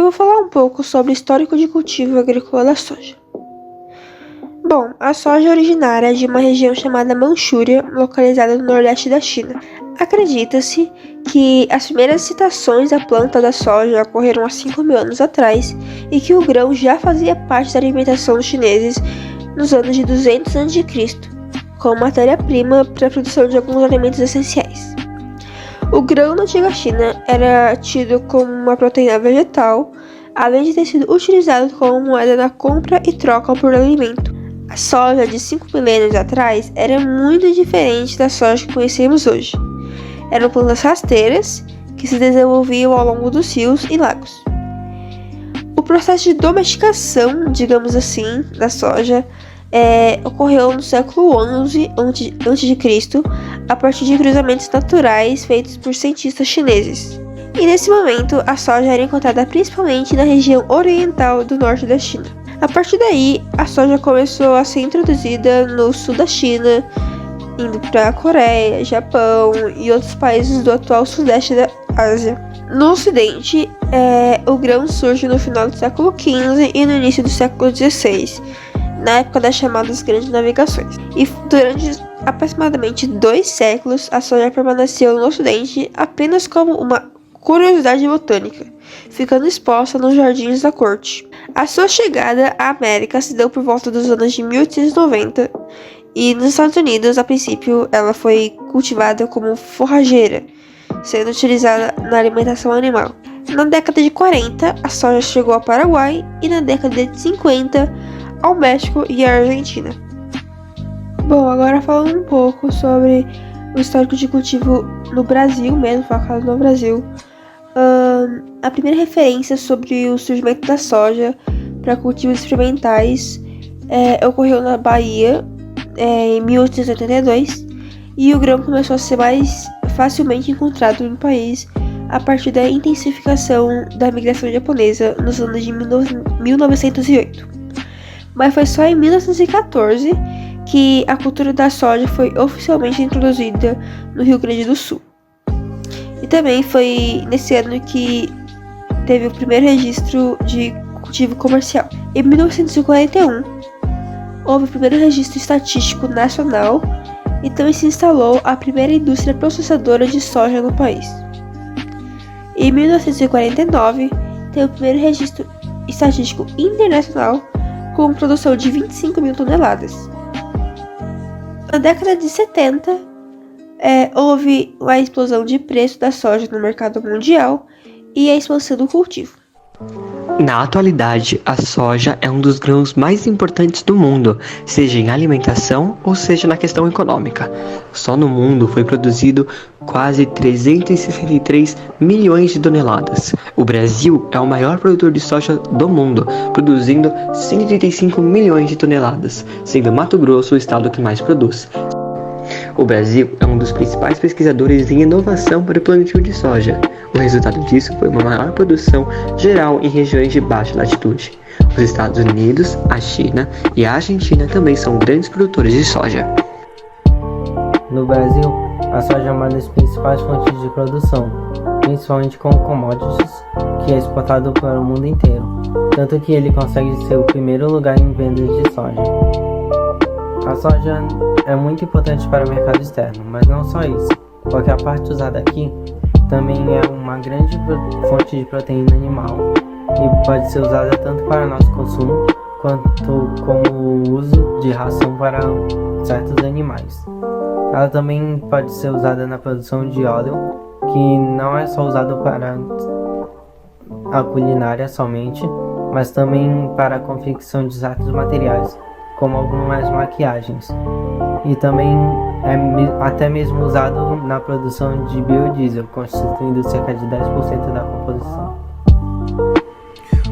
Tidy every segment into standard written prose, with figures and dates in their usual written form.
vou falar um pouco sobre o histórico de cultivo agrícola da soja. Bom, a soja é originária de uma região chamada Manchúria, localizada no nordeste da China. Acredita-se que as primeiras citações da planta da soja ocorreram há 5.000 anos atrás e que o grão já fazia parte da alimentação dos chineses nos anos de 200 a.C., como matéria-prima para a produção de alguns alimentos essenciais. O grão na antiga China era tido como uma proteína vegetal, além de ter sido utilizado como moeda na compra e troca por alimento. A soja de 5 milênios atrás era muito diferente da soja que conhecemos hoje. Eram plantas rasteiras que se desenvolviam ao longo dos rios e lagos. O processo de domesticação, digamos assim, da soja ocorreu no século XI a.C., a partir de cruzamentos naturais feitos por cientistas chineses. E nesse momento, a soja era encontrada principalmente na região oriental do norte da China. A partir daí, a soja começou a ser introduzida no sul da China, indo para a Coreia, Japão e outros países do atual sudeste da Ásia. No ocidente, o grão surge no final do século XV e no início do século XVI, na época das chamadas Grandes Navegações. E durante aproximadamente 2 séculos, a soja permaneceu no ocidente apenas como uma curiosidade botânica, ficando exposta nos jardins da corte. A sua chegada à América se deu por volta dos anos de 1890 e nos Estados Unidos, a princípio, ela foi cultivada como forrageira, sendo utilizada na alimentação animal. Na década de 40, a soja chegou ao Paraguai e na década de 50, ao México e à Argentina. Bom, agora falando um pouco sobre o histórico de cultivo no Brasil mesmo, focado no Brasil. A primeira referência sobre o surgimento da soja para cultivos experimentais ocorreu na Bahia em 1882 e o grão começou a ser mais facilmente encontrado no país a partir da intensificação da migração japonesa nos anos de 1908. Mas foi só em 1914 que a cultura da soja foi oficialmente introduzida no Rio Grande do Sul. E também foi nesse ano que teve o primeiro registro de cultivo comercial. Em 1941, houve o primeiro registro estatístico nacional e também se instalou a primeira indústria processadora de soja no país. Em 1949, teve o primeiro registro estatístico internacional com produção de 25.000 toneladas. Na década de 70, houve a explosão de preço da soja no mercado mundial e a expansão do cultivo. Na atualidade, a soja é um dos grãos mais importantes do mundo, seja em alimentação ou seja na questão econômica. Só no mundo foi produzido quase 363 milhões de toneladas. O Brasil é o maior produtor de soja do mundo, produzindo 135 milhões de toneladas, sendo Mato Grosso o estado que mais produz. O Brasil é um dos principais pesquisadores em inovação para o plantio de soja. O resultado disso foi uma maior produção geral em regiões de baixa latitude. Os Estados Unidos, a China e a Argentina também são grandes produtores de soja. No Brasil, a soja é uma das principais fontes de produção, principalmente como commodities, que é exportado para o mundo inteiro, tanto que ele consegue ser o primeiro lugar em vendas de soja. A soja é muito importante para o mercado externo, mas não só isso, porque a parte usada aqui também é uma grande fonte de proteína animal e pode ser usada tanto para nosso consumo quanto como uso de ração para certos animais. Ela também pode ser usada na produção de óleo, que não é só usado para a culinária somente, mas também para a confecção de certos materiais, como algumas maquiagens. E também é até mesmo usado na produção de biodiesel, constituindo cerca de 10% da composição.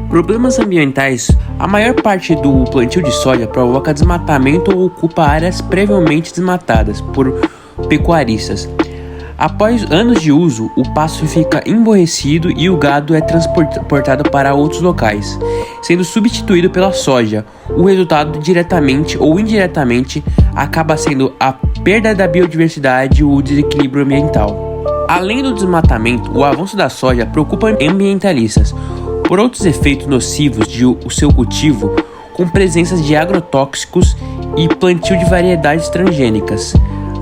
Problemas ambientais. A maior parte do plantio de soja provoca desmatamento ou ocupa áreas previamente desmatadas por pecuaristas. Após anos de uso, o pasto fica emborrecido e o gado é transportado para outros locais, sendo substituído pela soja. O resultado, diretamente ou indiretamente, acaba sendo a perda da biodiversidade e o desequilíbrio ambiental. Além do desmatamento, o avanço da soja preocupa ambientalistas. por outros efeitos nocivos de o seu cultivo, com presenças de agrotóxicos e plantio de variedades transgênicas,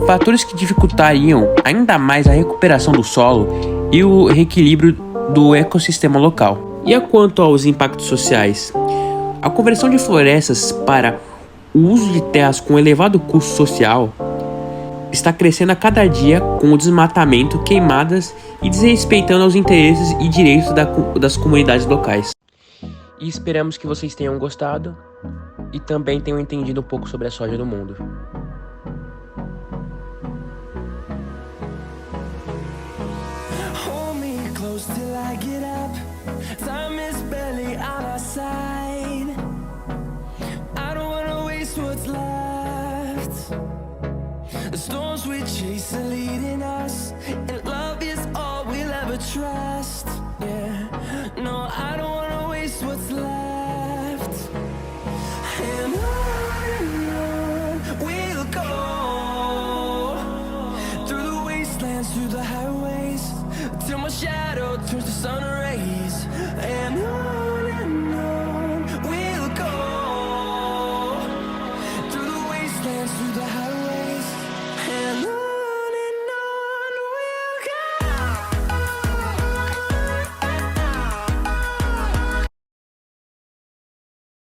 fatores que dificultariam ainda mais a recuperação do solo e o reequilíbrio do ecossistema local. E quanto aos impactos sociais? A conversão de florestas para o uso de terras com elevado custo social está crescendo a cada dia com o desmatamento, queimadas e desrespeitando aos interesses e direitos das comunidades locais. E esperamos que vocês tenham gostado e também tenham entendido um pouco sobre a soja no mundo. Hold me close till I get up. Time is barely on our side. I don't wanna waste what's left. The storms we chase are leading us, and love is all we'll ever trust. Yeah, no, I don't wanna waste what's left. And on we'll go, through the wastelands, through the highways, till my shadow turns to sun rays.